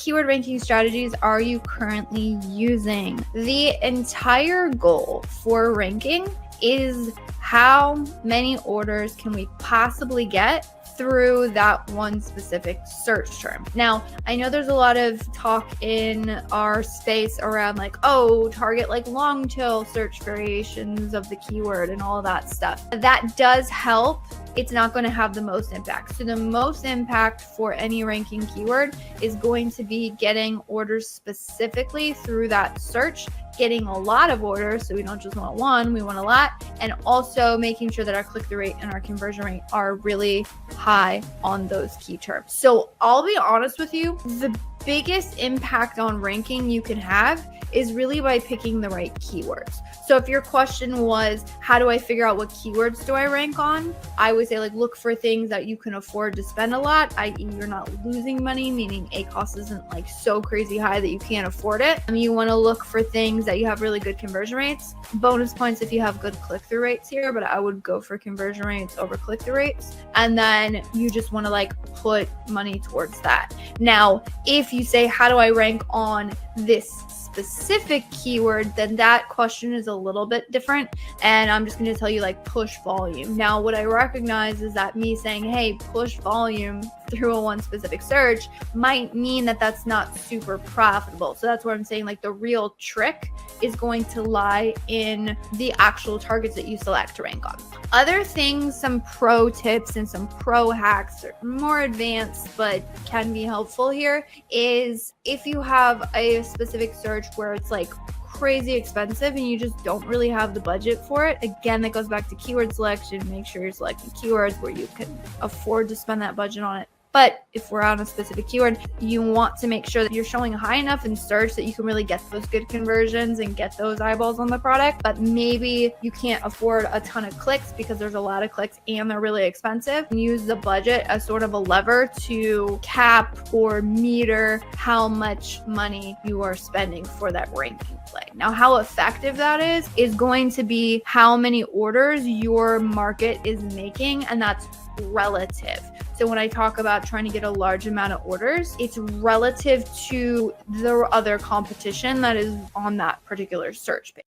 keyword ranking strategies are you currently using? The entire goal for ranking is how many orders can we possibly get through that one specific search term. Now, I know there's a lot of talk in our space around like, oh, target like long tail search variations of the keyword and all that stuff. That does help. It's not going to have the most impact. So the most impact for any ranking keyword is going to be getting orders specifically through that search, getting a lot of orders. So we don't just want one, we want a lot. And also making sure that our click-through rate and our conversion rate are really high on those key terms. So I'll be honest with you, the biggest impact on ranking you can have is really by picking the right keywords. So if your question was, how do I figure out what keywords do I rank on? I would say like look for things that you can afford to spend a lot, i.e. you're not losing money, meaning ACoS isn't like so crazy high that you can't afford it. You want to look for things that you have really good conversion rates. Bonus points if you have good click-through rates here, but I would go for conversion rates over click-through rates. And then you just want to like put money towards that. Now, if you say, how do I rank on this specific keyword, then that question is a little bit different. And I'm just going to tell you like push volume. Now, what I recognize is that me saying, hey, push volume through a one specific search might mean that that's not super profitable. So that's where I'm saying like the real trick is going to lie in the actual targets that you select to rank on. Other things, some pro tips and some pro hacks are more advanced but can be helpful here, is if you have a specific search where it's like crazy expensive and you just don't really have the budget for it. Again, that goes back to keyword selection. Make sure you're selecting keywords where you can afford to spend that budget on it. But if we're on a specific keyword, you want to make sure that you're showing high enough in search that you can really get those good conversions and get those eyeballs on the product. But maybe you can't afford a ton of clicks because there's a lot of clicks and they're really expensive. And use the budget as sort of a lever to cap or meter how much money you are spending for that ranking play. Now, how effective that is going to be how many orders your market is making, and that's relative. So when I talk about trying to get a large amount of orders, it's relative to the other competition that is on that particular search page.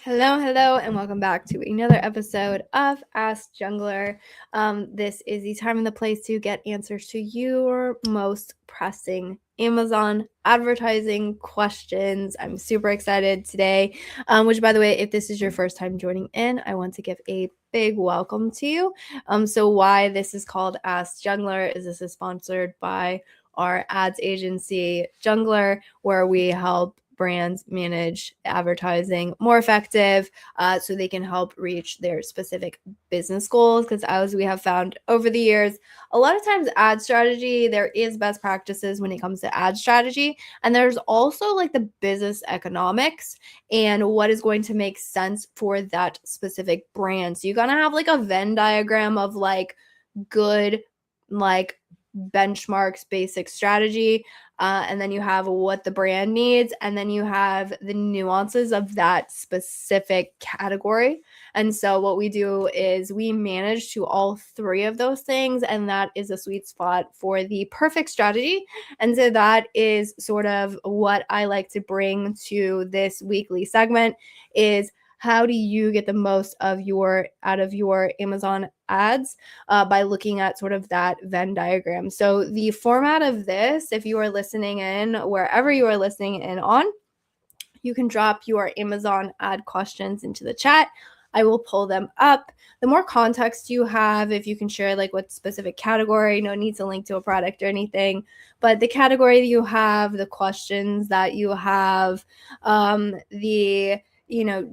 Hello, and welcome back to another episode of Ask Junglr. This is the time and the place to get answers to your most pressing Amazon advertising questions. I'm super excited today, which, by the way, if this is your first time joining in, I want to give a big welcome to you. So why this is called Ask Junglr is this is sponsored by our ads agency, Junglr, where we help brands manage advertising more effective so they can help reach their specific business goals. Because as we have found over the years, a lot of times ad strategy, there is best practices when it comes to ad strategy. And there's also like the business economics and what is going to make sense for that specific brand. So you're going to have like a Venn diagram of like good, like benchmarks, basic strategy, and then you have what the brand needs, and then you have the nuances of that specific category. And so what we do is we manage to all three of those things, and that is a sweet spot for the perfect strategy. And so that is sort of what I like to bring to this weekly segment is how do you get the most out of your Amazon ads by looking at sort of that Venn diagram. So the format of this, if you are listening in, wherever you are listening in on, you can drop your Amazon ad questions into the chat. I will pull them up. The more context you have, if you can share like what specific category, no need to link to a product or anything, but the category that you have, the questions that you have, the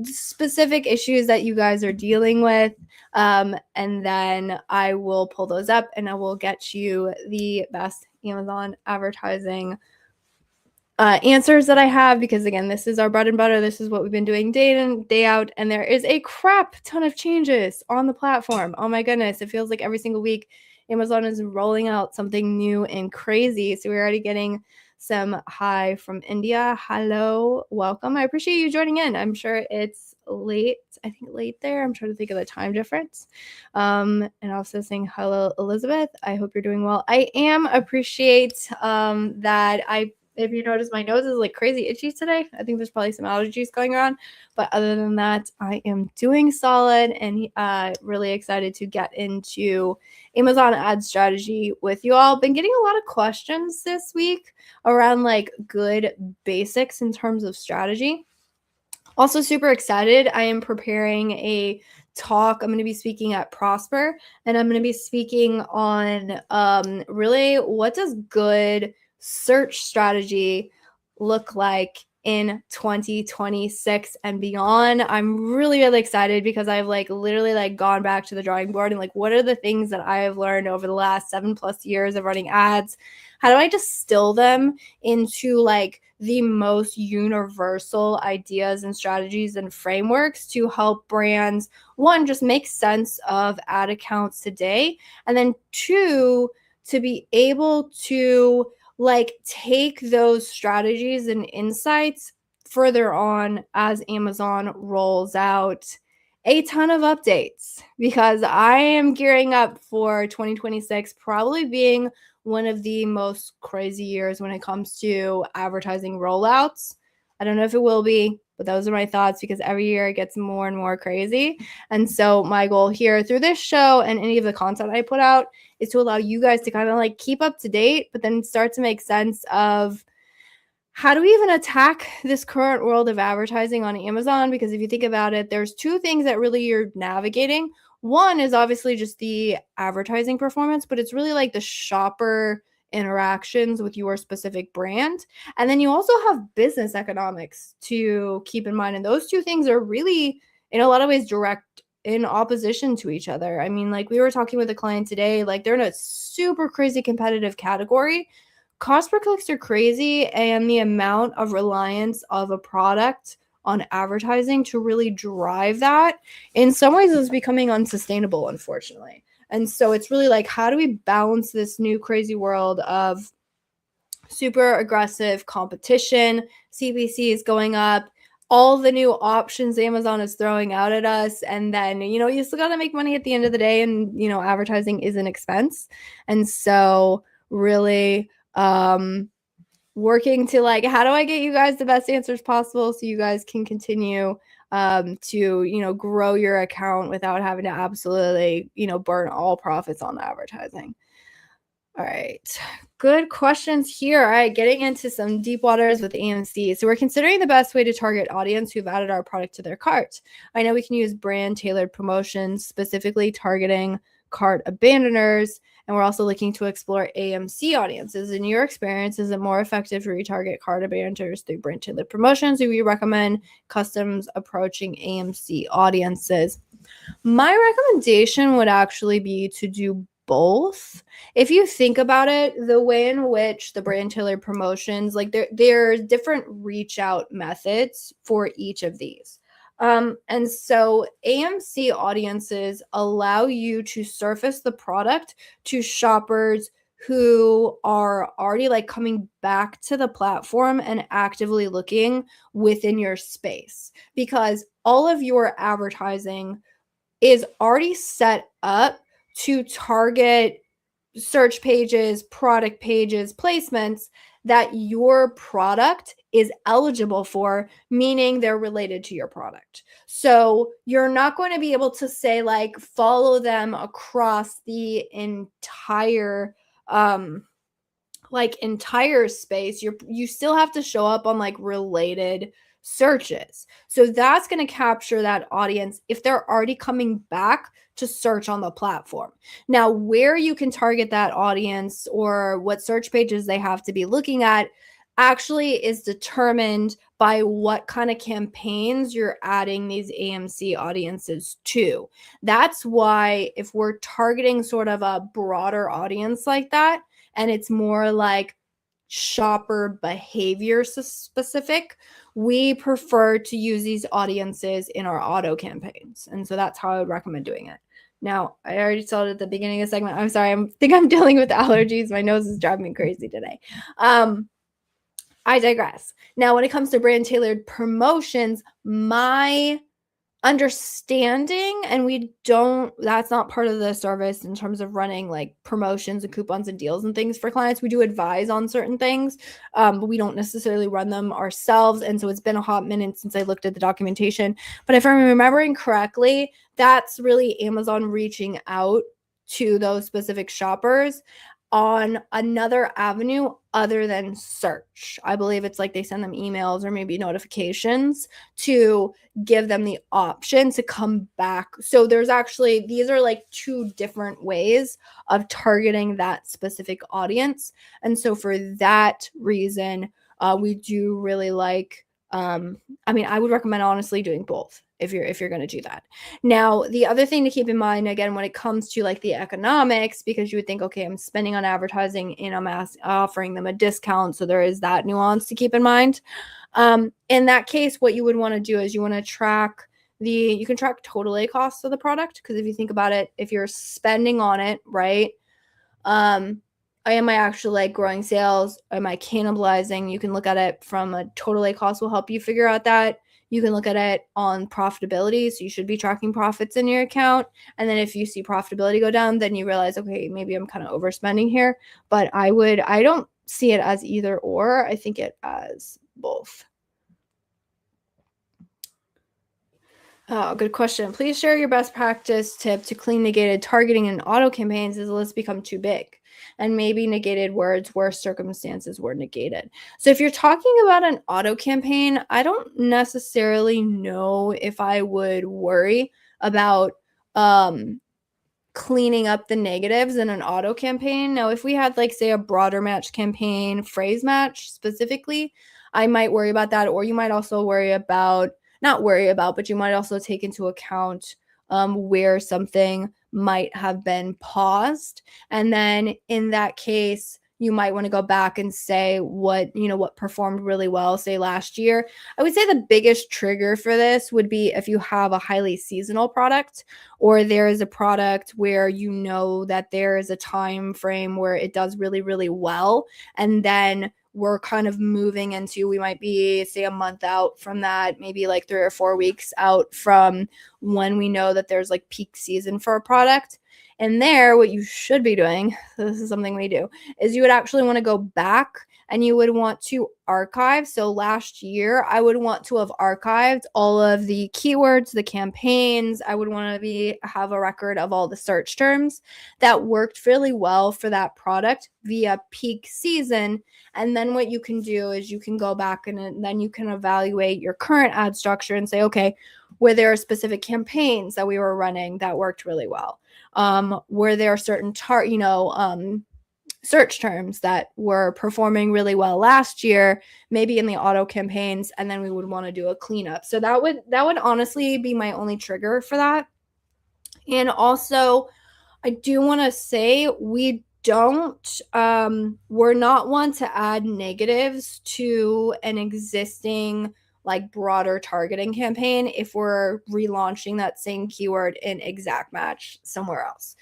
specific issues that you guys are dealing with. And then I will pull those up and I will get you the best Amazon advertising answers that I have, because again, this is our bread and butter. This is what we've been doing day in, day out. And there is a crap ton of changes on the platform. Oh my goodness. It feels like every single week Amazon is rolling out something new and crazy. So we're already getting some hi from India. Hello, welcome. I appreciate you joining in. I'm sure it's late. I think late there. I'm trying to think of the time difference. And also saying hello, Elizabeth. I hope you're doing well. I am appreciate that if you notice, my nose is like crazy itchy today. I think there's probably some allergies going on. But other than that, I am doing solid and really excited to get into Amazon ad strategy with you all. Been getting a lot of questions this week around like good basics in terms of strategy. Also super excited. I am preparing a talk. I'm going to be speaking at Prosper, and I'm going to be speaking on really what does good search strategy look like in 2026 and beyond. I'm really, really excited because I've like literally like gone back to the drawing board and like, what are the things that I have learned over the last 7+ years of running ads? How do I distill them into like the most universal ideas and strategies and frameworks to help brands, one, just make sense of ad accounts today, and then two, to be able to like take those strategies and insights further on as Amazon rolls out a ton of updates, because I am gearing up for 2026 probably being one of the most crazy years when it comes to advertising rollouts. I don't know if it will be, but those are my thoughts, because every year it gets more and more crazy. And so my goal here through this show and any of the content I put out is to allow you guys to kind of like keep up to date, but then start to make sense of how do we even attack this current world of advertising on Amazon? Because if you think about it, there's two things that really you're navigating. One is obviously just the advertising performance, but it's really like the shopper interactions with your specific brand. And then you also have business economics to keep in mind. And those two things are really, in a lot of ways, direct in opposition to each other. I mean, like we were talking with a client today, like they're in a super crazy competitive category. Cost per clicks are crazy, and the amount of reliance of a product on advertising to really drive that in some ways is becoming unsustainable, unfortunately. And so it's really like, how do we balance this new crazy world of super aggressive competition? CPC is going up, all the new options Amazon is throwing out at us, and then you still got to make money at the end of the day, and advertising is an expense. And so really working to like, how do I get you guys the best answers possible so you guys can continue to grow your account without having to absolutely burn all profits on advertising. All right, good questions here. All right, getting into some deep waters with AMC. So we're considering the best way to target audience who've added our product to their cart. I know we can use brand tailored promotions, specifically targeting cart abandoners, and we're also looking to explore AMC audiences. In your experience, is it more effective to retarget cart abandoners through brand tailored promotions? Do we recommend customs approaching AMC audiences? My recommendation would actually be to do both. If you think about it, the way in which the brand tailored promotions, like there's different reach out methods for each of these. And so AMC audiences allow you to surface the product to shoppers who are already like coming back to the platform and actively looking within your space, because all of your advertising is already set up to target search pages, product pages, placements that your product is eligible for, meaning they're related to your product. So you're not going to be able to say like follow them across the entire space. You still have to show up on like related searches. So that's going to capture that audience if they're already coming back to search on the platform. Now, where you can target that audience or what search pages they have to be looking at actually is determined by what kind of campaigns you're adding these AMC audiences to. That's why if we're targeting sort of a broader audience like that, and it's more like shopper behavior specific, we prefer to use these audiences in our auto campaigns. And so that's how I would recommend doing it. Now, I already saw it at the beginning of the segment. I'm sorry. I think I'm dealing with allergies. My nose is driving me crazy today. I digress. Now, when it comes to brand tailored promotions, my understanding, and that's not part of the service in terms of running like promotions and coupons and deals and things for clients. We do advise on certain things, but we don't necessarily run them ourselves. And so it's been a hot minute since I looked at the documentation. But if I'm remembering correctly, that's really Amazon reaching out to those specific shoppers on another avenue other than search. I believe it's like they send them emails or maybe notifications to give them the option to come back. So these are like two different ways of targeting that specific audience. And so for that reason, we do really like, I would recommend honestly doing both if you're going to do that. Now, the other thing to keep in mind, again, when it comes to like the economics, because you would think, okay, I'm spending on advertising and I'm offering them a discount. So there is that nuance to keep in mind. In that case, what you would want to do is you want to you can track total A costs of the product. Because if you think about it, if you're spending on it, right? Am I actually like growing sales? Am I cannibalizing? You can look at it from a total A cost will help you figure out that. You can look at it on profitability. So you should be tracking profits in your account. And then if you see profitability go down, then you realize, okay, maybe I'm kind of overspending here. But I don't see it as either or. I think it as both. Oh, good question. Please share your best practice tip to clean negated targeting in auto campaigns as the list become too big and maybe negated words where circumstances were negated. So if you're talking about an auto campaign, I don't necessarily know if I would worry about cleaning up the negatives in an auto campaign. Now, if we had like say a broader match campaign, phrase match specifically, I might worry about that. Or you might also but you might also take into account where something might have been paused. And then in that case, you might want to go back and say what performed really well, say last year. I would say the biggest trigger for this would be if you have a highly seasonal product, or there is a product where you know that there is a time frame where it does really, really well. And then we're kind of moving into, we might be, say, a month out from that, maybe like 3 or 4 weeks out from when we know that there's like peak season for a product. And there, what you should be doing, so this is something we do, is you would actually want to go back and you would want to archive. So last year, I would want to have archived all of the keywords, the campaigns. I would want to have a record of all the search terms that worked really well for that product via peak season. And then what you can do is you can go back and then you can evaluate your current ad structure and say, okay, were there specific campaigns that we were running that worked really well? Were there certain search terms that were performing really well last year, maybe in the auto campaigns, and then we would want to do a cleanup. So that would honestly be my only trigger for that. And also, I do want to say we're not one to add negatives to an existing like broader targeting campaign if we're relaunching that same keyword in exact match somewhere else.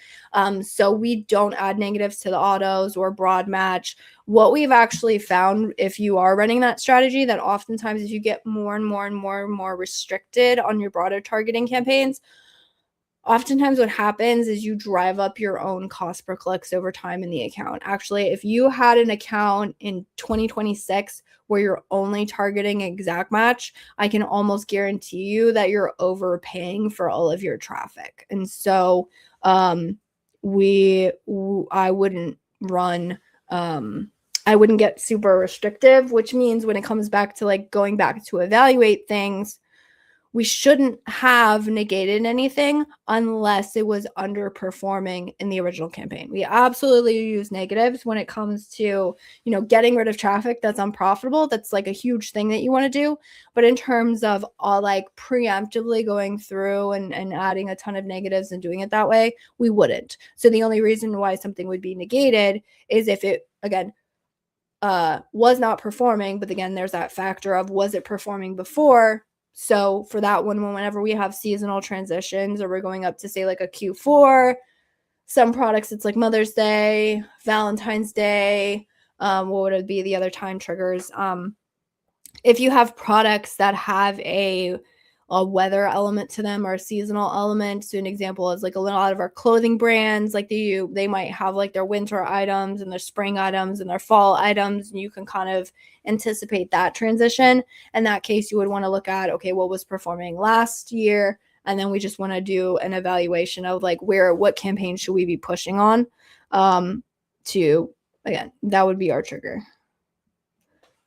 So we don't add negatives to the autos or broad match. What we've actually found, if you are running that strategy, that oftentimes if you get more and more restricted on your broader targeting campaigns, oftentimes what happens is you drive up your own cost per clicks over time in the account. Actually, if you had an account in 2026 where you're only targeting exact match, I can almost guarantee you that you're overpaying for all of your traffic. And so I wouldn't get super restrictive, which means when it comes back to like going back to evaluate things, we shouldn't have negated anything unless it was underperforming in the original campaign. We absolutely use negatives when it comes to, getting rid of traffic that's unprofitable. That's like a huge thing that you want to do. But in terms of like preemptively going through and adding a ton of negatives and doing it that way, we wouldn't. So the only reason why something would be negated is if it, again, was not performing. But again, there's that factor of, was it performing before? So for that one, whenever we have seasonal transitions or we're going up to say like a Q4, some products it's like Mother's Day, Valentine's Day, what would it be, the other time triggers? If you have products that have a weather element to them or a seasonal element, so an example is like a lot of our clothing brands, like they might have like their winter items and their spring items and their fall items, and you can kind of anticipate that transition. In that case, you would want to look at, okay, what was performing last year, and then we just want to do an evaluation of like what campaign should we be pushing on, to, again, that would be our trigger.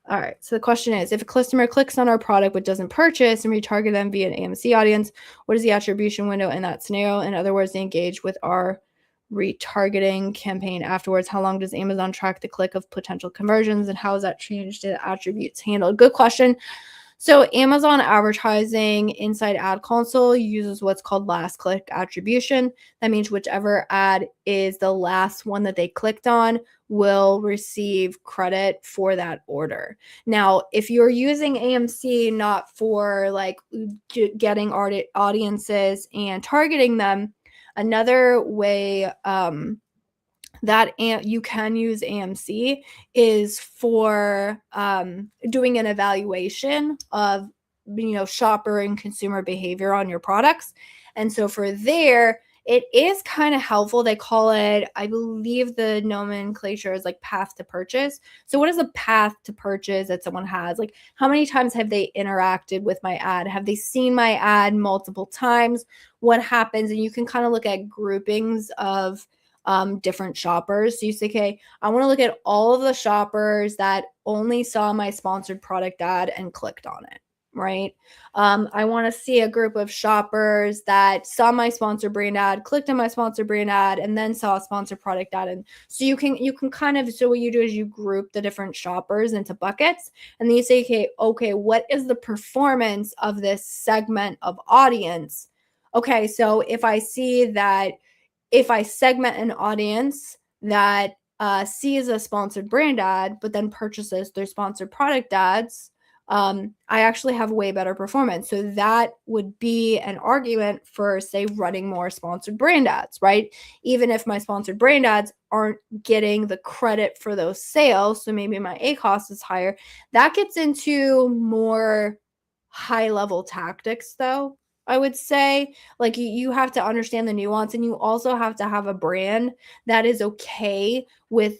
All right, so the question is, if a customer clicks on our product but doesn't purchase and retarget them via an AMC audience, what is the attribution window in that scenario? In other words, they engage with our retargeting campaign afterwards. How long does Amazon track the click of potential conversions, and how is that changed to attributes handled? Good question. So Amazon advertising inside Ad Console uses what's called last click attribution. That means whichever ad is the last one that they clicked on will receive credit for that order. Now, if you're using AMC not for like getting audiences and targeting them, another way that you can use AMC is for doing an evaluation of shopper and consumer behavior on your products. And so for there, it is kind of helpful. They call it, I believe the nomenclature is like path to purchase. So what is a path to purchase that someone has? Like, how many times have they interacted with my ad? Have they seen my ad multiple times? What happens? And you can kind of look at groupings of different shoppers. So you say, okay, I want to look at all of the shoppers that only saw my sponsored product ad and clicked on it, right? I want to see a group of shoppers that saw my sponsored brand ad, clicked on my sponsored brand ad, and then saw a sponsored product ad. And so you can kind of, so what you do is you group the different shoppers into buckets, and then you say, okay, what is the performance of this segment of audience? Okay, so if I segment an audience that sees a sponsored brand ad, but then purchases their sponsored product ads, I actually have way better performance. So that would be an argument for, say, running more sponsored brand ads, right? Even if my sponsored brand ads aren't getting the credit for those sales, so maybe my ACoS is higher. That gets into more high-level tactics, though. I would say, like, you have to understand the nuance, and you also have to have a brand that is okay with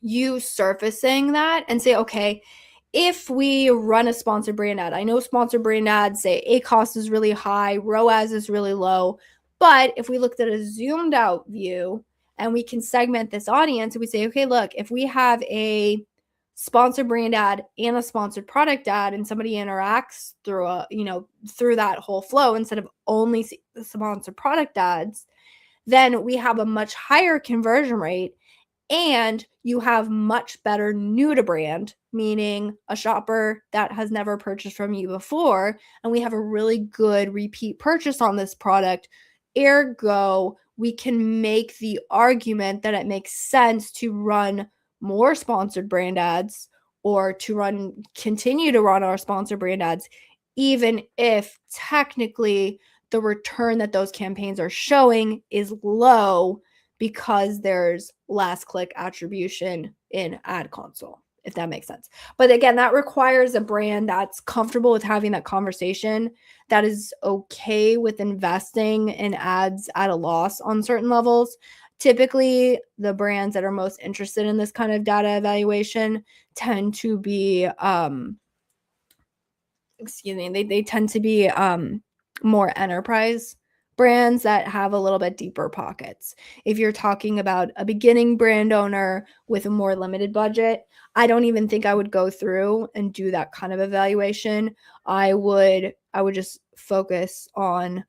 you surfacing that and say, okay, if we run a sponsored brand ad, I know sponsored brand ads say ACoS is really high, ROAS is really low, but if we looked at a zoomed out view and we can segment this audience and we say, okay, look, if we have a sponsored brand ad and a sponsored product ad and somebody interacts through that whole flow instead of only the sponsored product ads, then we have a much higher conversion rate, and you have much better new to brand, meaning a shopper that has never purchased from you before, and we have a really good repeat purchase on this product. Ergo, we can make the argument that it makes sense to run more sponsored brand ads or to continue to run our sponsored brand ads, even if technically the return that those campaigns are showing is low because there's last click attribution in Ad Console, if that makes sense. But again, that requires a brand that's comfortable with having that conversation, that is okay with investing in ads at a loss on certain levels. Typically, the brands that are most interested in this kind of data evaluation tend to be, they tend to be more enterprise brands that have a little bit deeper pockets. If you're talking about a beginning brand owner with a more limited budget, I don't even think I would go through and do that kind of evaluation. I would just focus on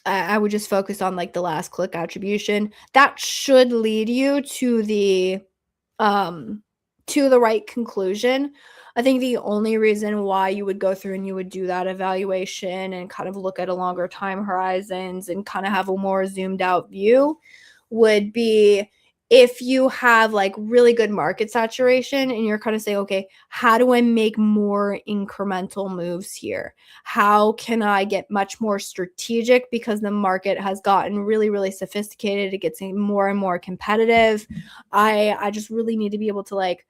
I would just focus on like the last click attribution. That should lead you to the right conclusion. I think the only reason why you would go through and you would do that evaluation and kind of look at a longer time horizons and kind of have a more zoomed out view would be if you have like really good market saturation and you're kind of saying, okay, how do I make more incremental moves here? How can I get much more strategic because the market has gotten really, really sophisticated? It gets more and more competitive. I just really need to be able to like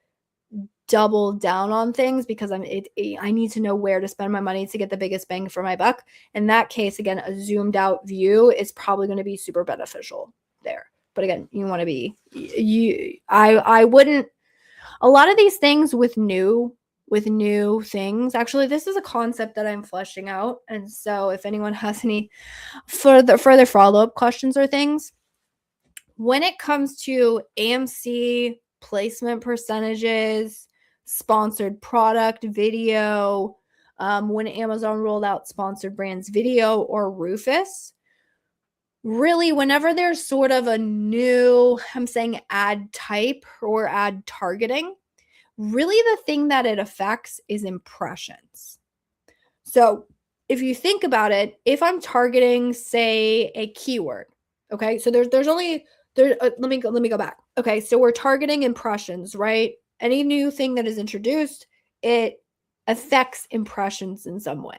double down on things because I need to know where to spend my money to get the biggest bang for my buck. In that case, again, a zoomed out view is probably going to be super beneficial there. But again, you want to be I wouldn't, a lot of these things with new things, actually this is a concept that I'm fleshing out, and so if anyone has any further follow-up questions or things, when it comes to AMC placement percentages, sponsored product video, when Amazon rolled out sponsored brands video or Rufus, really whenever there's sort of a new, I'm saying ad type or ad targeting, really the thing that it affects is impressions. So if you think about it, if I'm targeting, say, a keyword, okay, so there's only there. Let me go back. Okay, so we're targeting impressions, right? Any new thing that is introduced, it affects impressions in some way.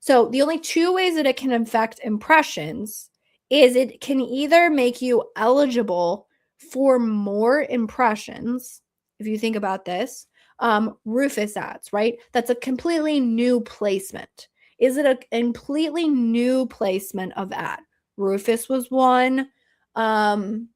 So the only two ways that it can affect impressions is it can either make you eligible for more impressions. If you think about this, Rufus ads, right? That's a completely new placement. Is it a completely new placement of ad? Rufus was one. Trying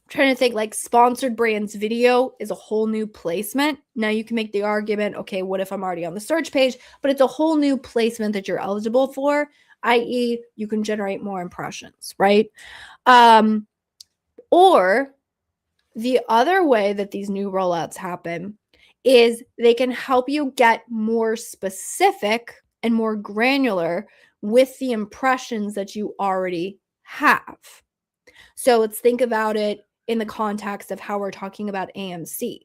to think, like sponsored brands video is a whole new placement. Now you can make the argument, okay, what if I'm already on the search page? But it's a whole new placement that you're eligible for, i.e., you can generate more impressions, right? Or the other way that these new rollouts happen is they can help you get more specific and more granular with the impressions that you already have. So let's think about it in the context of how we're talking about AMC.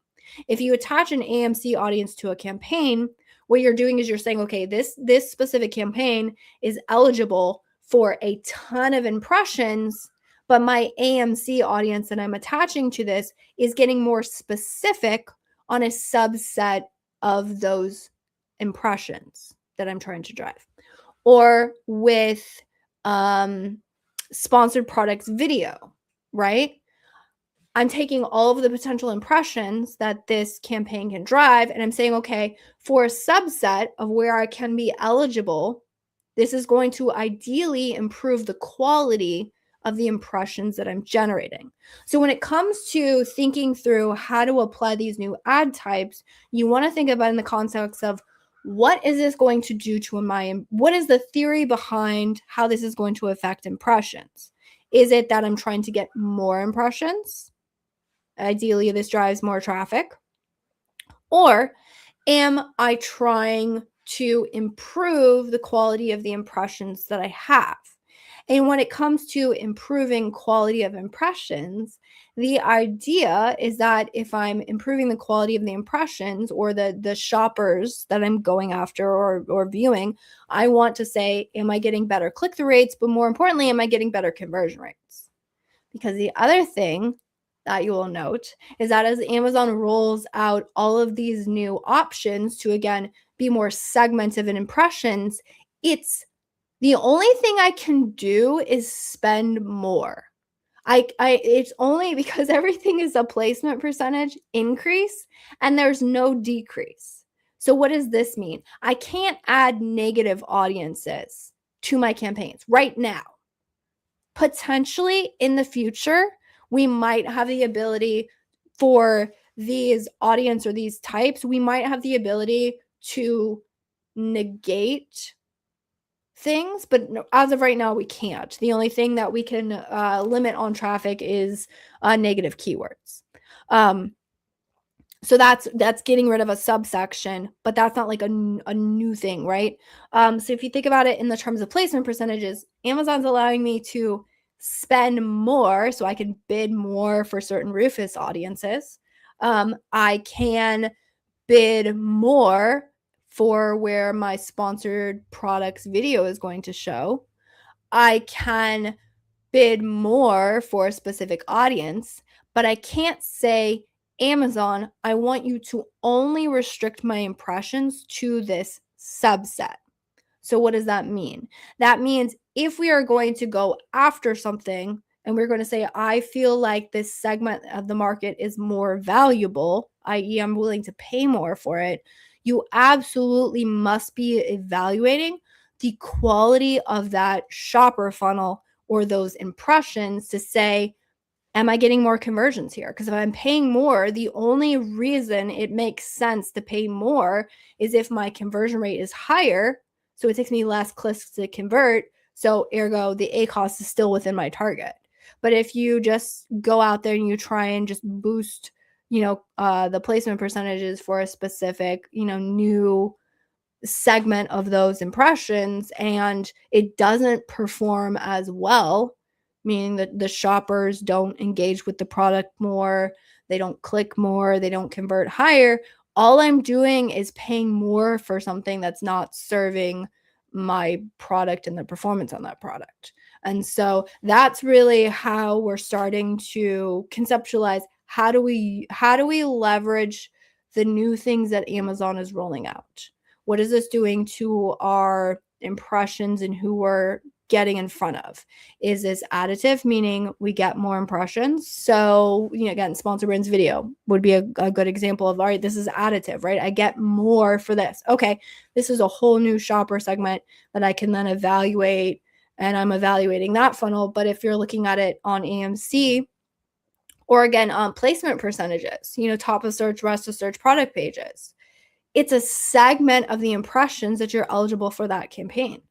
If you attach an AMC audience to a campaign, what you're doing is you're saying, okay, this specific campaign is eligible for a ton of impressions, but my AMC audience that I'm attaching to this is getting more specific on a subset of those impressions that I'm trying to drive. Or with sponsored products video, right? I'm taking all of the potential impressions that this campaign can drive, and I'm saying, okay, for a subset of where I can be eligible, this is going to ideally improve the quality of the impressions that I'm generating. So when it comes to thinking through how to apply these new ad types, you want to think about it in the context of what is this going to do to what is the theory behind how this is going to affect impressions? Is it that I'm trying to get more impressions? Ideally, this drives more traffic. Or am I trying to improve the quality of the impressions that I have? And when it comes to improving quality of impressions, the idea is that if I'm improving the quality of the impressions or the shoppers that I'm going after or viewing, I want to say, am I getting better click-through rates? But more importantly, am I getting better conversion rates? Because the other thing that you will note is that as Amazon rolls out all of these new options to, again, be more segmented in impressions, it's the only thing I can do is spend more. It's only because everything is a placement percentage increase and there's no decrease. So what does this mean? I can't add negative audiences to my campaigns right now. Potentially in the future, we might have the ability for these audience or these types, we might have the ability to negate things, but as of right now, we can't. The only thing that we can limit on traffic is negative keywords. So that's getting rid of a subsection, but that's not like a new thing, right? So if you think about it in the terms of placement percentages, Amazon's allowing me to spend more so I can bid more for certain Rufus audiences. I can bid more for where my sponsored products video is going to show. I can bid more for a specific audience, but I can't say, Amazon, I want you to only restrict my impressions to this subset. So what does that mean? That means if we are going to go after something and we're going to say, I feel like this segment of the market is more valuable, i.e., I'm willing to pay more for it, you absolutely must be evaluating the quality of that shopper funnel or those impressions to say, am I getting more conversions here? Because if I'm paying more, the only reason it makes sense to pay more is if my conversion rate is higher. So it takes me less clicks to convert. So ergo, the ACoS is still within my target. But if you just go out there and you try and just boost, the placement percentages for a specific, new segment of those impressions and it doesn't perform as well, meaning that the shoppers don't engage with the product more, they don't click more, they don't convert higher, all I'm doing is paying more for something that's not serving my product and the performance on that product. And so that's really how we're starting to conceptualize how do we leverage the new things that Amazon is rolling out. What is this doing to our impressions and who we're getting in front of? Is this additive, meaning we get more impressions? So, again, sponsor brands video would be a good example of, all right, this is additive, right? I get more for this. Okay, this is a whole new shopper segment that I can then evaluate, and I'm evaluating that funnel. But if you're looking at it on AMC, or again, on placement percentages, top of search, rest of search, product pages, it's a segment of the impressions that you're eligible for that campaign.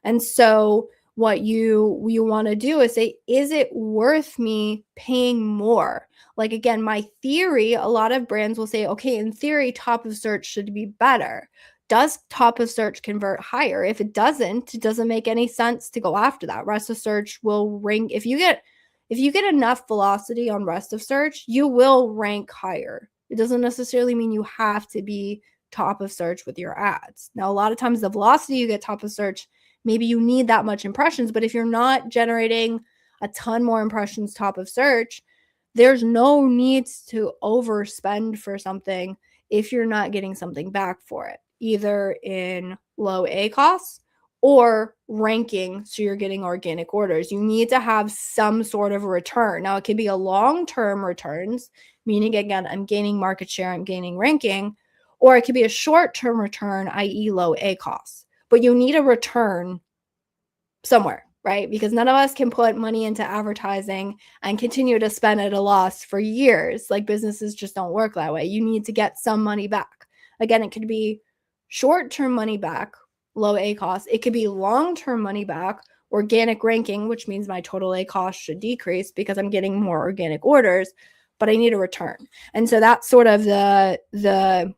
And so what you want to do is say, is it worth me paying more? Like, again, my theory, a lot of brands will say, okay, in theory, top of search should be better. Does top of search convert higher? If it doesn't make any sense to go after that. Rest of search will rank. If you get enough velocity on rest of search, you will rank higher. It doesn't necessarily mean you have to be top of search with your ads. Now, a lot of times the velocity you get top of search, maybe you need that much impressions, but if you're not generating a ton more impressions top of search, there's no need to overspend for something if you're not getting something back for it, either in low ACoS or ranking, so you're getting organic orders. You need to have some sort of return. Now, it could be a long-term returns, meaning, again, I'm gaining market share, I'm gaining ranking, or it could be a short-term return, i.e. low ACoS. But you need a return somewhere, right? Because none of us can put money into advertising and continue to spend at a loss for years. Like, businesses just don't work that way. You need to get some money back. Again, it could be short-term money back, low ACoS. It could be long-term money back, organic ranking, which means my total ACoS should decrease because I'm getting more organic orders, but I need a return. And so that's sort of the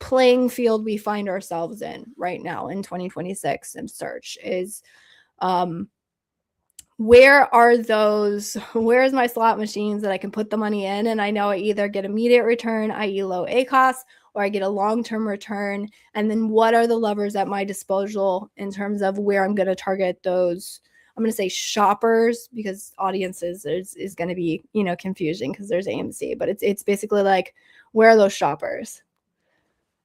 playing field we find ourselves in right now in 2026 in search is where's my slot machines that I can put the money in and I know I either get immediate return, i.e. low ACoS, or I get a long-term return, and then what are the levers at my disposal in terms of where I'm going to target those, I'm going to say shoppers, because audiences is going to be, confusing because there's AMC, but it's basically like, where are those shoppers?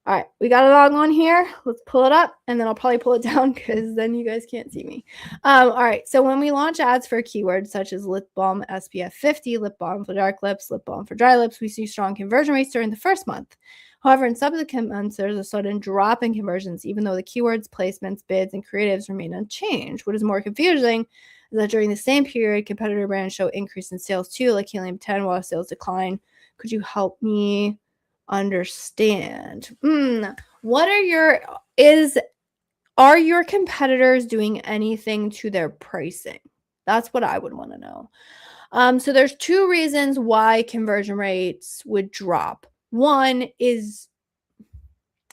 All right, we got a long one here. Let's pull it up, and then I'll probably pull it down because then you guys can't see me. All right, so when we launch ads for keywords such as lip balm SPF 50, lip balm for dark lips, lip balm for dry lips, we see strong conversion rates during the first month. However, in subsequent months, there's a sudden drop in conversions, even though the keywords, placements, bids, and creatives remain unchanged. What is more confusing is that during the same period, competitor brands show increase in sales too, like Helium 10, while sales decline. Could you help me understand? Are your competitors doing anything to their pricing? That's what I would want to know. So there's two reasons why conversion rates would drop. One is,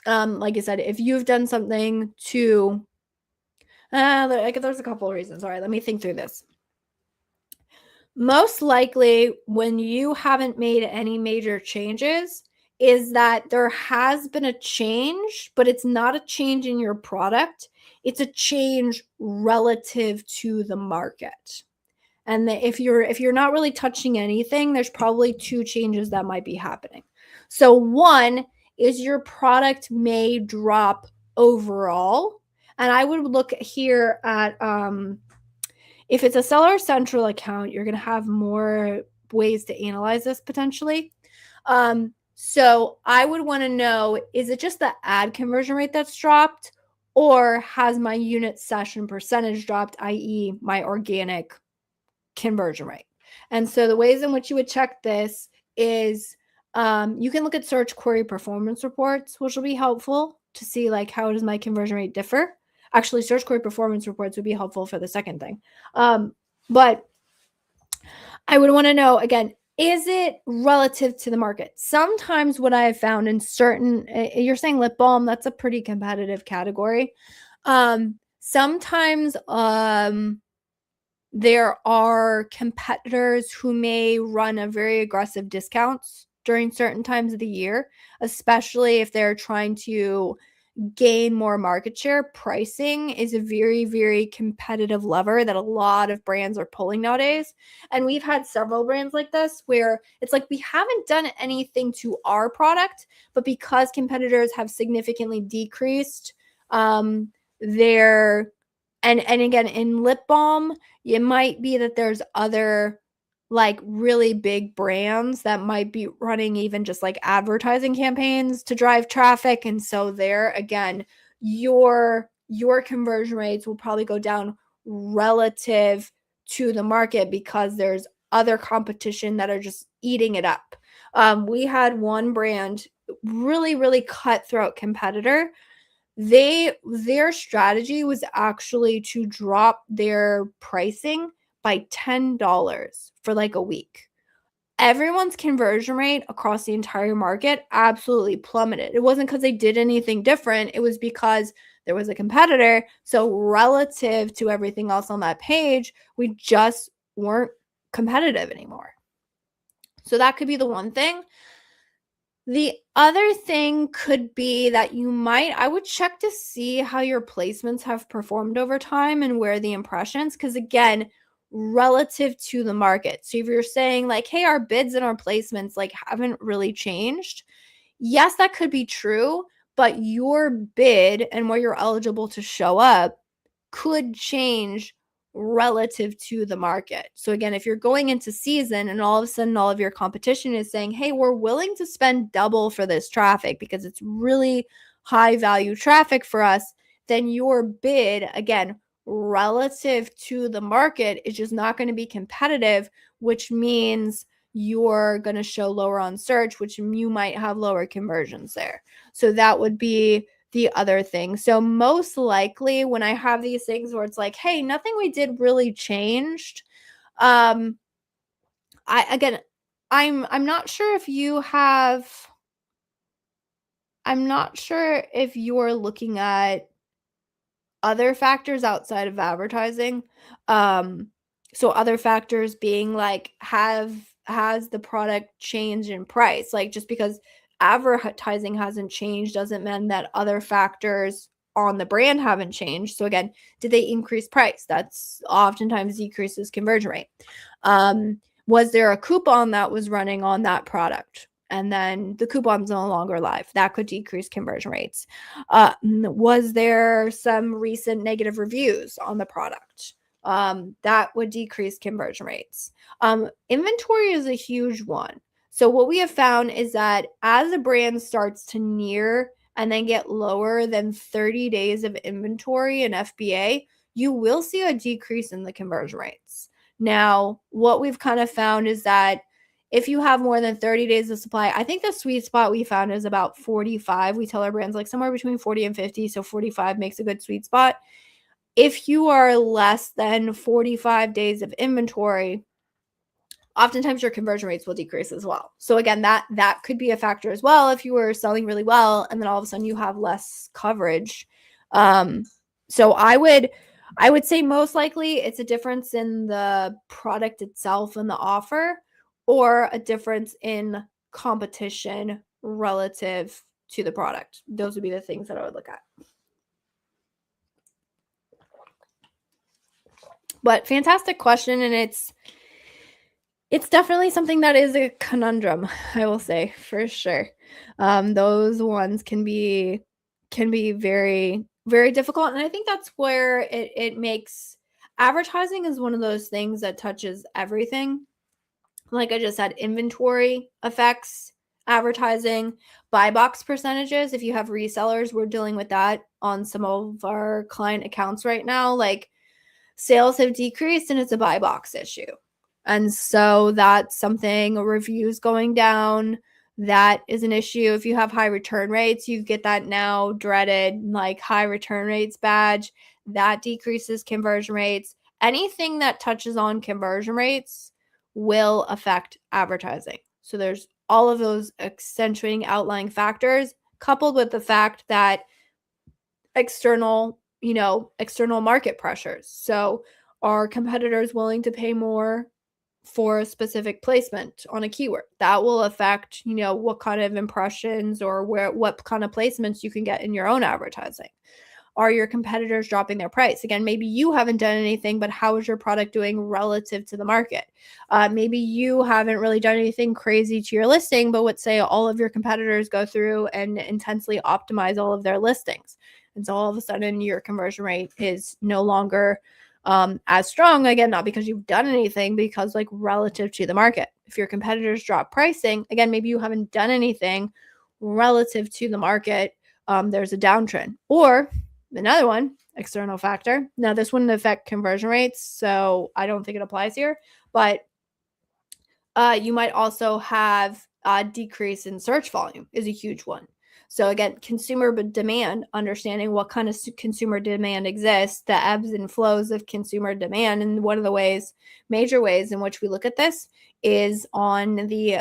like I said, if you've done something to, there's a couple of reasons. All right, let me think through this. Most likely, when you haven't made any major changes, is that there has been a change, but it's not a change in your product. It's a change relative to the market. And if you're not really touching anything, there's probably 2 changes that might be happening. So one is your product may drop overall. And I would look here at if it's a Seller Central account, you're going to have more ways to analyze this potentially. So I would want to know, is it just the ad conversion rate that's dropped, or has my unit session percentage dropped, i.e. my organic conversion rate? And so the ways in which you would check this is you can look at search query performance reports, which will be helpful to see like how does my conversion rate differ. Actually, search query performance reports would be helpful for the second thing. But I would want to know, again, is it relative to the market? Sometimes what I have found in certain, you're saying lip balm, that's a pretty competitive category. Sometimes there are competitors who may run a very aggressive discounts during certain times of the year, especially if they're trying to gain more market share. Pricing is a very, very competitive lever that a lot of brands are pulling nowadays. And we've had several brands like this where it's like we haven't done anything to our product, but because competitors have significantly decreased their and again, in lip balm, it might be that there's other like really big brands that might be running even just like advertising campaigns to drive traffic. And so there again, your conversion rates will probably go down relative to the market because there's other competition that are just eating it up. We had one brand, really, really cutthroat competitor. Their strategy was actually to drop their pricing by $10 for like a week. Everyone's conversion rate across the entire market absolutely plummeted. It wasn't because they did anything different. It was because there was a competitor. So relative to everything else on that page, we just weren't competitive anymore. So that could be the one thing. The other thing could be that I would check to see how your placements have performed over time and where the impressions, because again, relative to the market. So if you're saying like, hey, our bids and our placements like haven't really changed, yes, that could be true, but your bid and where you're eligible to show up could change relative to the market. So again, if you're going into season and all of a sudden all of your competition is saying, hey, we're willing to spend double for this traffic because it's really high value traffic for us, then your bid, again, relative to the market is just not going to be competitive, which means you're going to show lower on search, which you might have lower conversions there. So that would be the other thing. So most likely when I have these things where it's like, hey, nothing we did really changed. I'm not sure if you're looking at other factors outside of advertising. So other factors being like, has the product changed in price? Like just because advertising hasn't changed doesn't mean that other factors on the brand haven't changed. So again, did they increase price? That's oftentimes decreases conversion rate. Was there a coupon that was running on that product? And then the coupon's no longer live. That could decrease conversion rates. Was there some recent negative reviews on the product? That would decrease conversion rates. Inventory is a huge one. So what we have found is that as a brand starts to near and then get lower than 30 days of inventory in FBA, you will see a decrease in the conversion rates. Now, what we've kind of found is that if you have more than 30 days of supply, I think the sweet spot we found is about 45. We tell our brands like somewhere between 40 and 50. So 45 makes a good sweet spot. If you are less than 45 days of inventory, oftentimes your conversion rates will decrease as well. So again, that could be a factor as well. If you were selling really well and then all of a sudden you have less coverage. So I would say most likely it's a difference in the product itself and the offer, or a difference in competition relative to the product. Those would be the things that I would look at. But fantastic question, and it's definitely something that is a conundrum, I will say, for sure. Those ones can be very, very difficult, and I think that's where it makes advertising is one of those things that touches everything. Like I just said, inventory affects advertising, buy box percentages. If you have resellers, we're dealing with that on some of our client accounts right now. Like sales have decreased and it's a buy box issue. And so that's something, reviews going down, that is an issue. If you have high return rates, you get that now dreaded like high return rates badge. That decreases conversion rates. Anything that touches on conversion rates will affect advertising. So there's all of those accentuating outlying factors, coupled with the fact that external market pressures. So are competitors willing to pay more for a specific placement on a keyword? That will affect, what kind of impressions or what kind of placements you can get in your own advertising. Are your competitors dropping their price? Again, maybe you haven't done anything, but how is your product doing relative to the market? Maybe you haven't really done anything crazy to your listing, but let's say all of your competitors go through and intensely optimize all of their listings. And so all of a sudden your conversion rate is no longer as strong. Again, not because you've done anything, because like relative to the market. If your competitors drop pricing, again, maybe you haven't done anything relative to the market. There's a downtrend. Or another one, external factor. Now, this wouldn't affect conversion rates, so I don't think it applies here. But you might also have a decrease in search volume is a huge one. So again, consumer demand, understanding what kind of consumer demand exists, the ebbs and flows of consumer demand. And one of the major ways in which we look at this is on the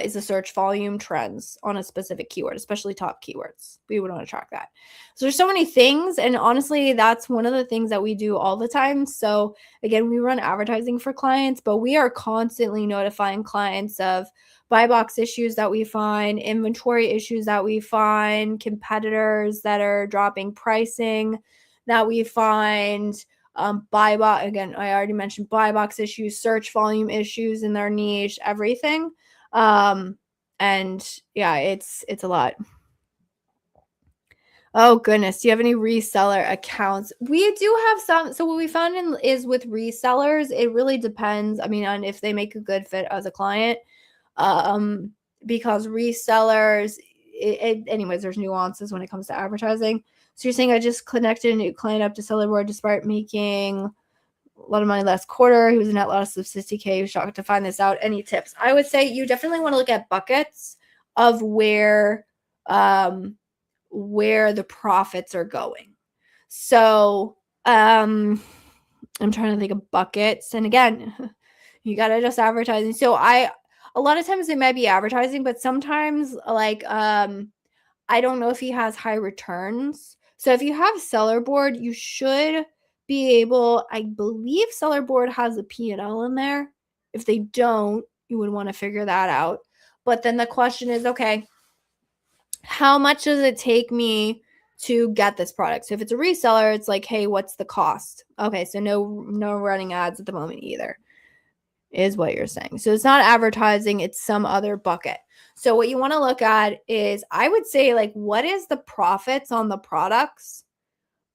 is the search volume trends on a specific keyword, especially top keywords. We would want to track that. So there's so many things. And honestly, that's one of the things that we do all the time. So again, we run advertising for clients, but we are constantly notifying clients of buy box issues that we find, inventory issues that we find, competitors that are dropping pricing that we find, buy box. Again, I already mentioned buy box issues, search volume issues in their niche, everything. And yeah, it's a lot. Oh goodness. Do you have any reseller accounts? We do have some. So what we found is with resellers, it really depends. I mean, on if they make a good fit as a client. Because resellers, anyways, there's nuances when it comes to advertising. So you're saying I just connected a new client up to Sellerboard to start making a lot of money last quarter. He was a net loss of 60K. He was shocked to find this out. Any tips? I would say you definitely want to look at buckets of where the profits are going. So I'm trying to think of buckets. And again, you got to adjust advertising. So a lot of times it might be advertising, but sometimes like I don't know if he has high returns. So if you have seller board, you should be able, I believe seller board has a P&L in there. If they don't, you would want to figure that out. But then the question is, okay, how much does it take me to get this product? So if it's a reseller, it's like, hey, what's the cost? Okay, so no running ads at the moment either, is what you're saying. So it's not advertising, it's some other bucket. So what you want to look at is, I would say, like, what is the profits on the products?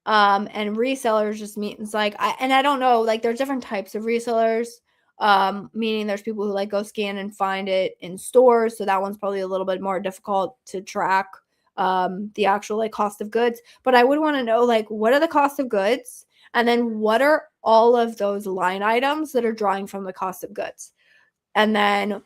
And resellers just means like, I don't know, like there's different types of resellers. Meaning there's people who like go scan and find it in stores. So that one's probably a little bit more difficult to track the actual like cost of goods. But I would want to know, like, what are the cost of goods? And then what are all of those line items that are drawing from the cost of goods? And then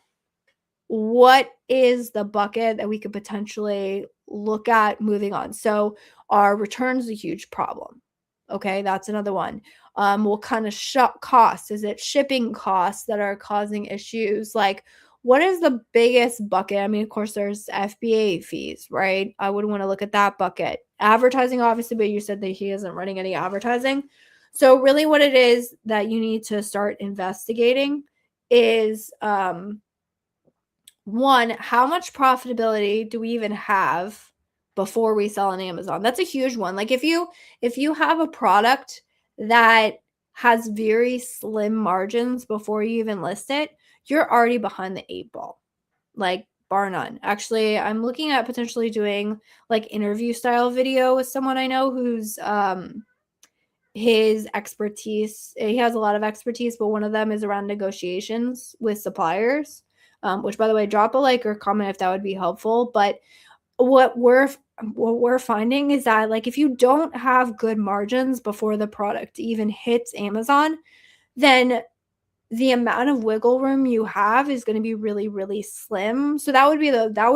what is the bucket that we could potentially look at moving on? So are returns a huge problem? Okay, that's another one. What kind of costs? Is it shipping costs that are causing issues? Like, what is the biggest bucket? I mean, of course, there's FBA fees, right? I would want to look at that bucket. Advertising, obviously, but you said that he isn't running any advertising. So really what it is that you need to start investigating is, one, how much profitability do we even have before we sell on Amazon? That's a huge one. Like if you have a product that has very slim margins before you even list it, you're already behind the 8 ball, like bar none. Actually, I'm looking at potentially doing like interview style video with someone I know who's his expertise, he has a lot of expertise, but one of them is around negotiations with suppliers, which, by the way, drop a like or comment if that would be helpful. But what we're finding is that, like, if you don't have good margins before the product even hits Amazon, then the amount of wiggle room you have is going to be really, really slim. So that would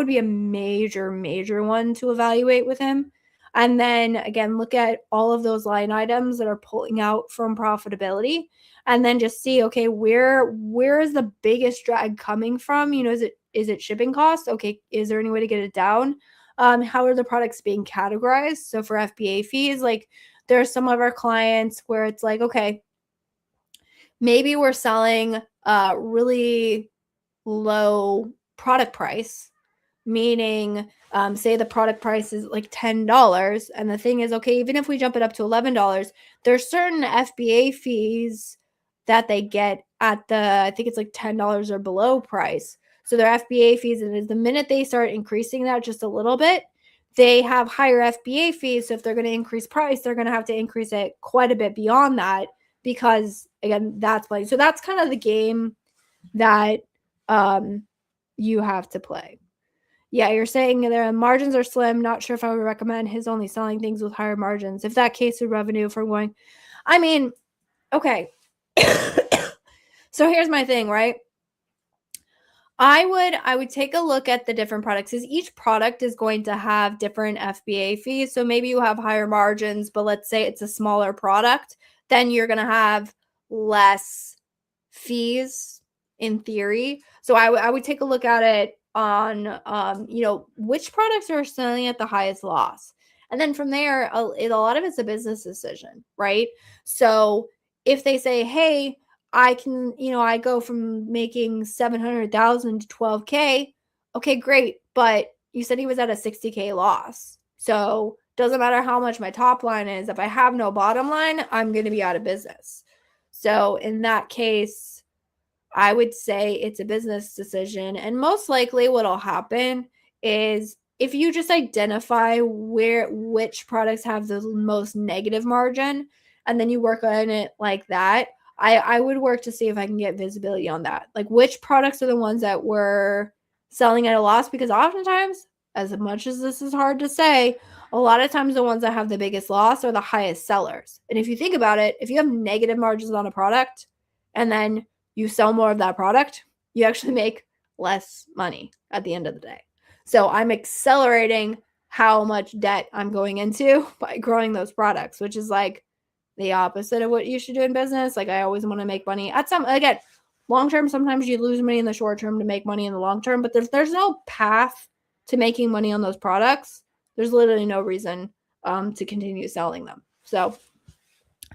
be a major one to evaluate with him. And then again, look at all of those line items that are pulling out from profitability, and then just see, okay, where is the biggest drag coming from? You know, is it shipping costs? Okay, is there any way to get it down? How are the products being categorized? So for FBA fees, like, there are some of our clients where it's like, okay, maybe we're selling really low product price, meaning say the product price is like $10, and the thing is, okay, even if we jump it up to $11, there's certain FBA fees that they get at the, I think it's like $10 or below price. So their FBA fees, and the minute they start increasing that just a little bit, they have higher FBA fees. So if they're going to increase price, they're going to have to increase it quite a bit beyond that, because again, that's money. So that's kind of the game that you have to play. Yeah, you're saying their margins are slim. Not sure if I would recommend his only selling things with higher margins. If that case of revenue for going, I mean, okay. So here's my thing, right? I would take a look at the different products, because each product is going to have different FBA fees. So maybe you have higher margins, but let's say it's a smaller product, then you're going to have less fees in theory. So I would take a look at it on, you know, which products are selling at the highest loss. And then from there, a lot of it's a business decision, right? So if they say, hey, I can, you know, I go from making 700,000 to 12K. Okay, great. But you said he was at a 60K loss. So doesn't matter how much my top line is. If I have no bottom line, I'm going to be out of business. So in that case, I would say it's a business decision. And most likely what'll happen is, if you just identify which products have the most negative margin, and then you work on it like that, I would work to see if I can get visibility on that. Like, which products are the ones that were selling at a loss? Because oftentimes, as much as this is hard to say, a lot of times the ones that have the biggest loss are the highest sellers. And if you think about it, if you have negative margins on a product and then you sell more of that product, you actually make less money at the end of the day. So I'm accelerating how much debt I'm going into by growing those products, which is like the opposite of what you should do in business. Like, I always want to make money at some, again, long term. Sometimes you lose money in the short term to make money in the long term, but there's no path to making money on those products. There's literally no reason to continue selling them. So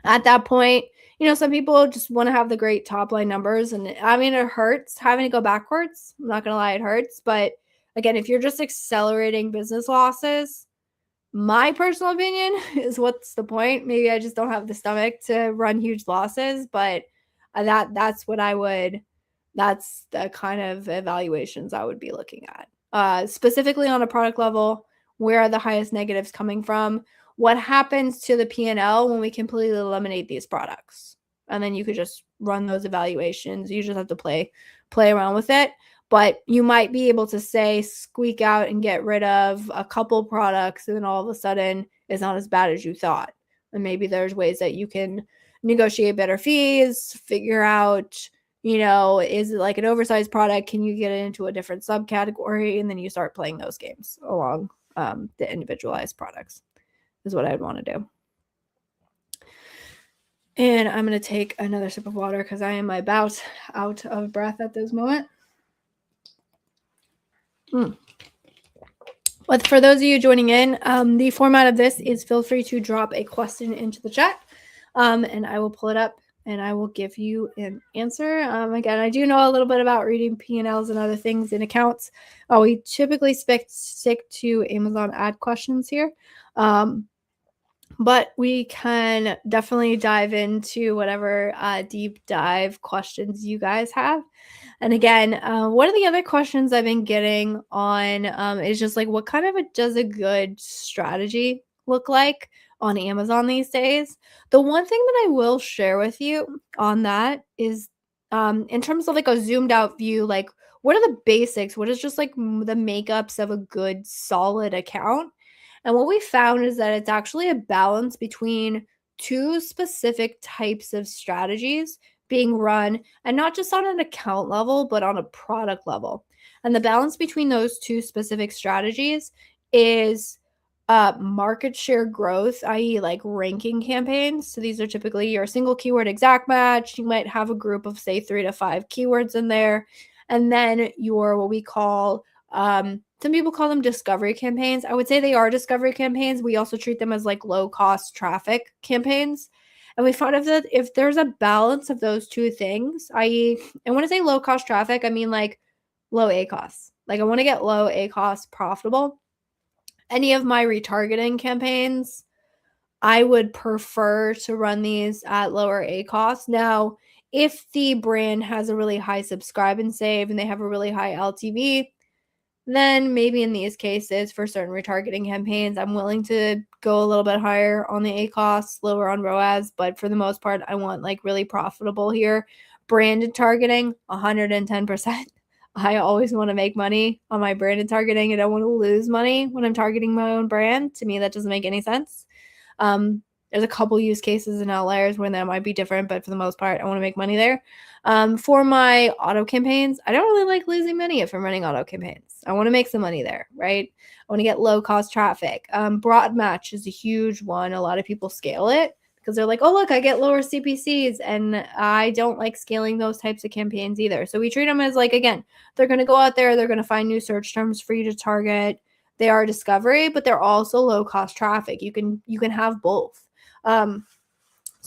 at that point, you know, some people just want to have the great top line numbers. And I mean, it hurts having to go backwards. I'm not going to lie, it hurts. But again, if you're just accelerating business losses, my personal opinion is, what's the point? Maybe I just don't have the stomach to run huge losses, but that's the kind of evaluations I would be looking at. Specifically on a product level, where are the highest negatives coming from? What happens to the P&L when we completely eliminate these products? And then you could just run those evaluations. You just have to play around with it. But you might be able to say, squeak out and get rid of a couple products, and then all of a sudden it's not as bad as you thought. And maybe there's ways that you can negotiate better fees, figure out, you know, is it like an oversized product? Can you get it into a different subcategory? And then you start playing those games along the individualized products, is what I'd want to do. And I'm going to take another sip of water because I am about out of breath at this moment. But for those of you joining in, the format of this is, feel free to drop a question into the chat, and I will pull it up and I will give you an answer. Again, I do know a little bit about reading P&Ls and other things in accounts. We typically stick to Amazon ad questions here. But we can definitely dive into whatever deep dive questions you guys have. And again, one of the other questions I've been getting on is just like, what kind of does a good strategy look like on Amazon these days? The one thing that I will share with you on that is in terms of like a zoomed out view, like what are the basics? What is just like the makeups of a good solid account? And what we found is that it's actually a balance between two specific types of strategies being run, and not just on an account level, but on a product level. And the balance between those two specific strategies is market share growth, i.e., like ranking campaigns. So these are typically your single keyword exact match. You might have a group of, say, 3 to 5 keywords in there. And then your what we call some people call them discovery campaigns. I would say they are discovery campaigns. We also treat them as like low cost traffic campaigns. And we found that if there's a balance of those two things, i.e., and when I say low cost traffic, I mean like low ACoS. Like I want to get low ACoS profitable. Any of my retargeting campaigns, I would prefer to run these at lower ACoS. Now, if the brand has a really high subscribe and save and they have a really high LTV, then maybe in these cases for certain retargeting campaigns, I'm willing to go a little bit higher on the ACoS, lower on ROAS, but for the most part, I want like really profitable here. Branded targeting, 110%. I always want to make money on my branded targeting. I don't want to lose money when I'm targeting my own brand. To me, that doesn't make any sense. There's a couple use cases and outliers where that might be different, but for the most part, I want to make money there. For my auto campaigns, I don't really like losing money if I'm running auto campaigns. I want to make some money there, right? I want to get low cost traffic. Broad match is a huge one. A lot of people scale it because they're like, oh, look, I get lower CPCs. And I don't like scaling those types of campaigns either. So we treat them as like, again, they're going to go out there, they're going to find new search terms for you to target. They are discovery, but they're also low cost traffic. You can have both. So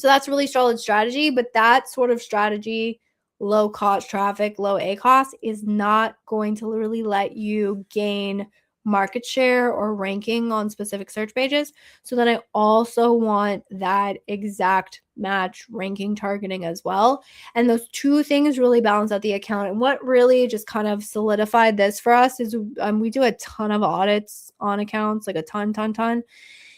that's really solid strategy, but that sort of strategy, low cost traffic, low ACoS, is not going to really let you gain market share or ranking on specific search pages. So then I also want that exact match ranking targeting as well. And those two things really balance out the account. And what really just kind of solidified this for us is we do a ton of audits on accounts, like a ton.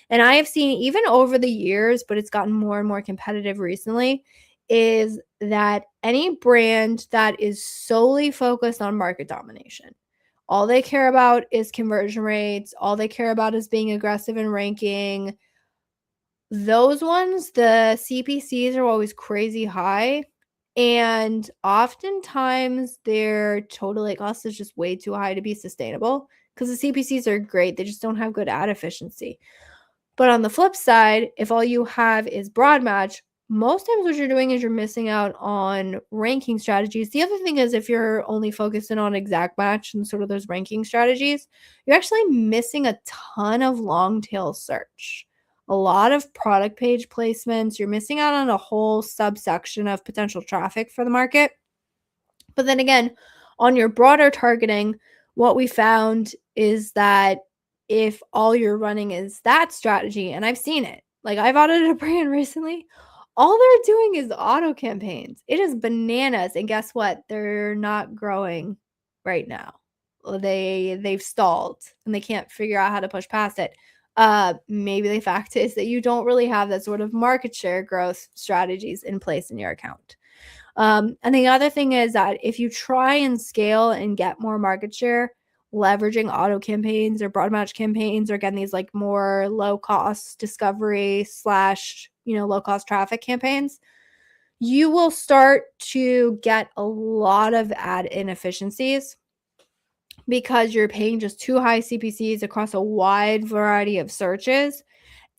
And I have seen even over the years, but it's gotten more and more competitive recently, is that any brand that is solely focused on market domination, all they care about is conversion rates, all they care about is being aggressive in ranking, those ones, the CPCs are always crazy high. And oftentimes their total cost is just way too high to be sustainable because the CPCs are great. They just don't have good ad efficiency. But on the flip side, if all you have is broad match, most times what you're doing is you're missing out on ranking strategies. The other thing is if you're only focusing on exact match and sort of those ranking strategies, you're actually missing a ton of long tail search, a lot of product page placements. You're missing out on a whole subsection of potential traffic for the market. But then again, on your broader targeting, what we found is that if all you're running is that strategy, and I've seen it, like I've audited a brand recently, all they're doing is auto campaigns. It is bananas. And guess what? They're not growing right now. They've stalled and they can't figure out how to push past it. Maybe the fact is that you don't really have that sort of market share growth strategies in place in your account. And the other thing is that if you try and scale and get more market share, leveraging auto campaigns or broad match campaigns, or again, these like more low cost discovery / low cost traffic campaigns, you will start to get a lot of ad inefficiencies because you're paying just too high CPCs across a wide variety of searches.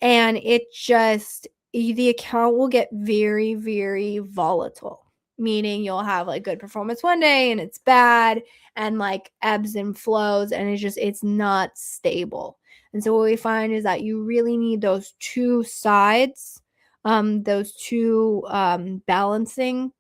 And the account will get very, very volatile, meaning you'll have like good performance one day and it's bad and like ebbs and flows, and it's not stable. And so what we find is that you really need those two sides, those two balancing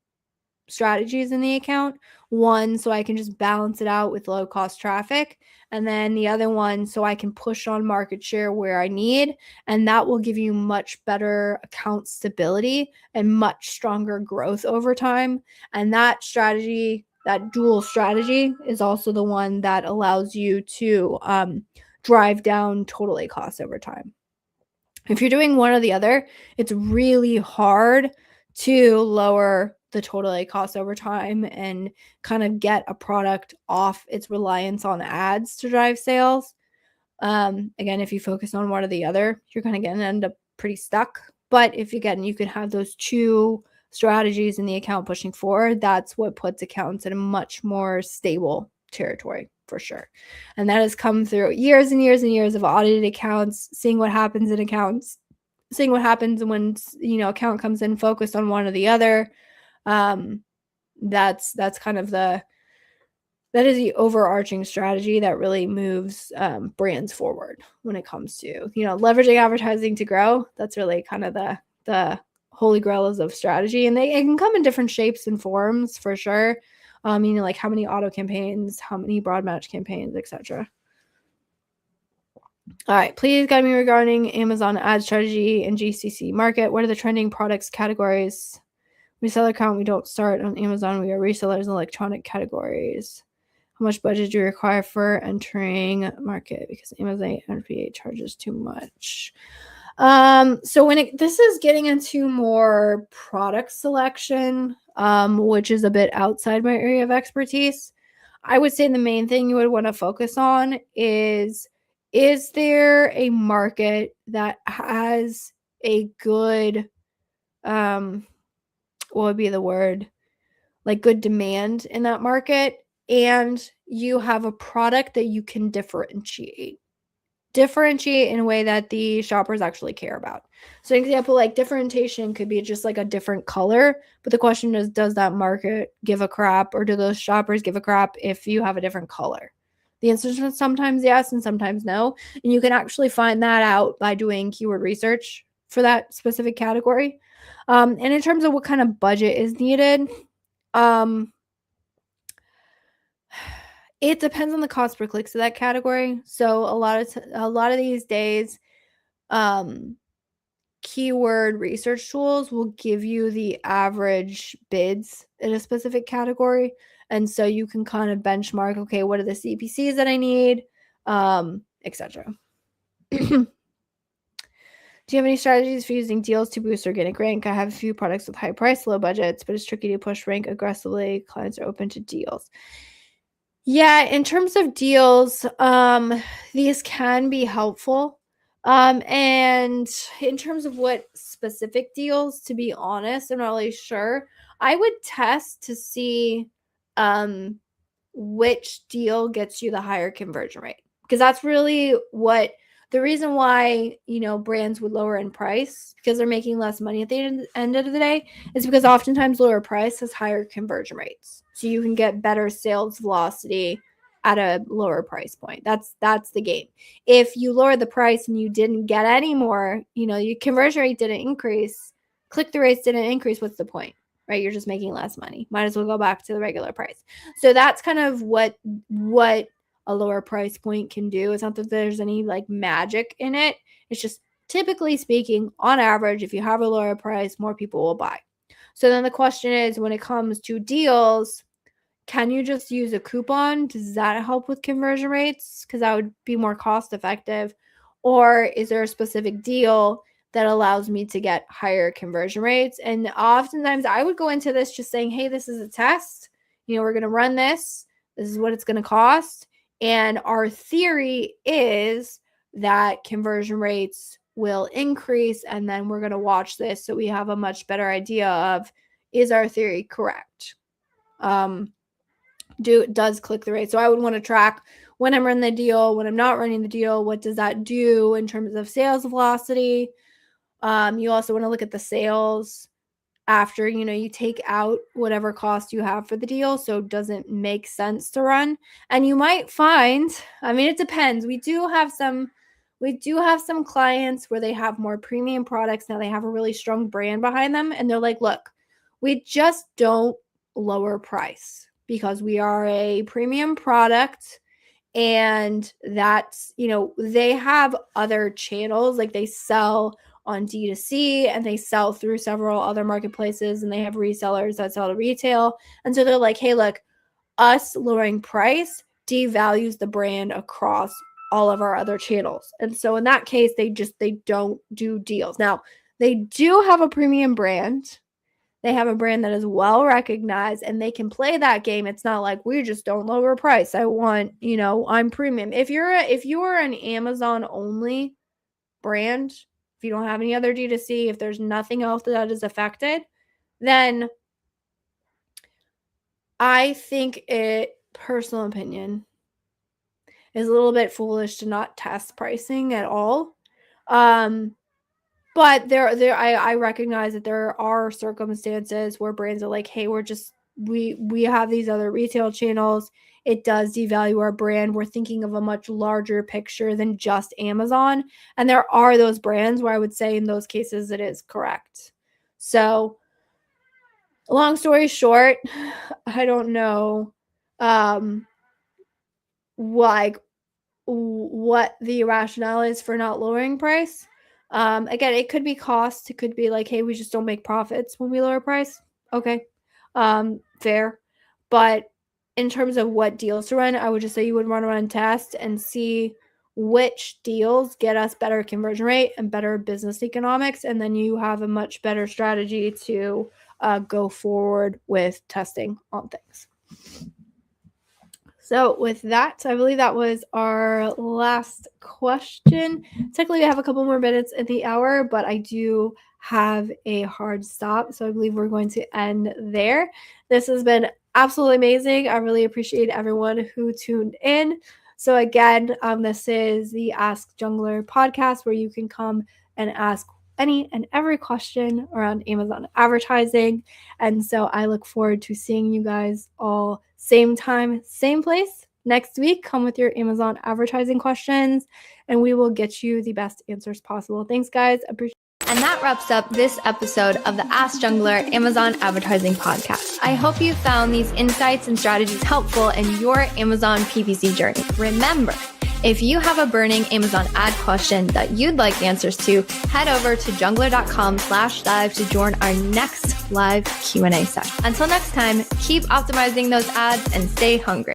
strategies in the account. One, so I can just balance it out with low cost traffic. And then the other one, so I can push on market share where I need. And that will give you much better account stability and much stronger growth over time. And that strategy, that dual strategy, is also the one that allows you to drive down total A costs over time. If you're doing one or the other, it's really hard to lower the total A cost over time and kind of get a product off its reliance on ads to drive sales. Again, if you focus on one or the other, you're kind of going to end up pretty stuck. But if you can have those two strategies in the account pushing forward, that's what puts accounts in a much more stable territory for sure. And that has come through years and years and years of audited accounts, seeing what happens in accounts, seeing what happens when account comes in focused on one or the other. That's kind of that is the overarching strategy that really moves brands forward when it comes to leveraging advertising to grow. That's really kind of the holy grail of strategy, and it can come in different shapes and forms for sure. Like how many auto campaigns, how many broad match campaigns, etc. All right, please guide me regarding Amazon ad strategy and GCC market. What are the trending products categories? Reseller account, we don't start on Amazon. We are resellers in electronic categories. How much budget do you require for entering market? Because Amazon FBA charges too much. So this is getting into more product selection, which is a bit outside my area of expertise. I would say the main thing you would want to focus on is there a market that has a good, what would be the word? Like good demand in that market, and you have a product that you can differentiate in a way that the shoppers actually care about. So an example, like differentiation could be just like a different color, but the question is, does that market give a crap, or do those shoppers give a crap if you have a different color? The answer is sometimes yes and sometimes no. And you can actually find that out by doing keyword research for that specific category. And in terms of what kind of budget is needed, it depends on the cost per clicks of that category. So a lot of these days, keyword research tools will give you the average bids in a specific category, and so you can kind of benchmark. Okay, what are the CPCs that I need, etc. Do you have any strategies for using deals to boost organic rank? I have a few products with high price, low budgets, but it's tricky to push rank aggressively. Clients are open to deals. Yeah, in terms of deals, these can be helpful. And in terms of what specific deals, to be honest, I'm not really sure. I would test to see which deal gets you the higher conversion rate, because that's really what the reason why brands would lower in price, because they're making less money at the end of the day, is because oftentimes lower price has higher conversion rates, so you can get better sales velocity at a lower price point. That's the game. If you lower the price and you didn't get any more, your conversion rate didn't increase, click-through rates didn't increase, what's the point? Right? You're just making less money. Might as well go back to the regular price. So that's kind of what a lower price point can do. It's not that there's any like magic in it. It's just, typically speaking, on average, if you have a lower price, more people will buy. So then the question is, when it comes to deals, can you just use a coupon? Does that help with conversion rates? Because that would be more cost effective. Or is there a specific deal that allows me to get higher conversion rates? And oftentimes I would go into this just saying, hey, this is a test. We're going to run this. This is what it's going to cost. And our theory is that conversion rates will increase, and then we're going to watch this so we have a much better idea of, is our theory correct? Does click-through rate. So I would want to track when I'm running the deal, when I'm not running the deal, what does that do in terms of sales velocity? You also want to look at the sales after, you take out whatever cost you have for the deal. So it doesn't make sense to run. And you might find, it depends. We do have some clients where they have more premium products. Now they have a really strong brand behind them. And they're like, look, we just don't lower price because we are a premium product. And that's, they have other channels, like they sell on D2C and they sell through several other marketplaces, and they have resellers that sell to retail. And so they're like, hey, look, us lowering price devalues the brand across all of our other channels. And so in that case, they don't do deals. Now, they do have a premium brand. They have a brand that is well recognized, and they can play that game. It's not like we just don't lower price. I want, I'm premium. If you're an Amazon only brand, if you don't have any other D2C, if there's nothing else that is affected, then I think personal opinion, is a little bit foolish to not test pricing at all. But I recognize that there are circumstances where brands are like, hey, we have these other retail channels. It does devalue our brand. We're thinking of a much larger picture than just Amazon. And there are those brands where I would say in those cases it is correct. So long story short, I don't know what the rationale is for not lowering price. Again, it could be cost. It could be like, hey, we just don't make profits when we lower price. Okay. Fair. But in terms of what deals to run, I would just say you would run a test and see which deals get us better conversion rate and better business economics. And then you have a much better strategy to go forward with testing on things. So with that, I believe that was our last question. Technically, we have a couple more minutes in the hour, but I do have a hard stop. So I believe we're going to end there. This has been absolutely amazing. I really appreciate everyone who tuned in. So again, this is the Ask Junglr podcast, where you can come and ask any and every question around Amazon advertising. And so I look forward to seeing you guys all same time, same place next week. Come with your Amazon advertising questions, and we will get you the best answers possible. Thanks, guys. Appreciate. And that wraps up this episode of the Ask Junglr Amazon Advertising Podcast. I hope you found these insights and strategies helpful in your Amazon PPC journey. Remember, if you have a burning Amazon ad question that you'd like answers to, head over to junglr.com/live to join our next live Q&A session. Until next time, keep optimizing those ads and stay hungry.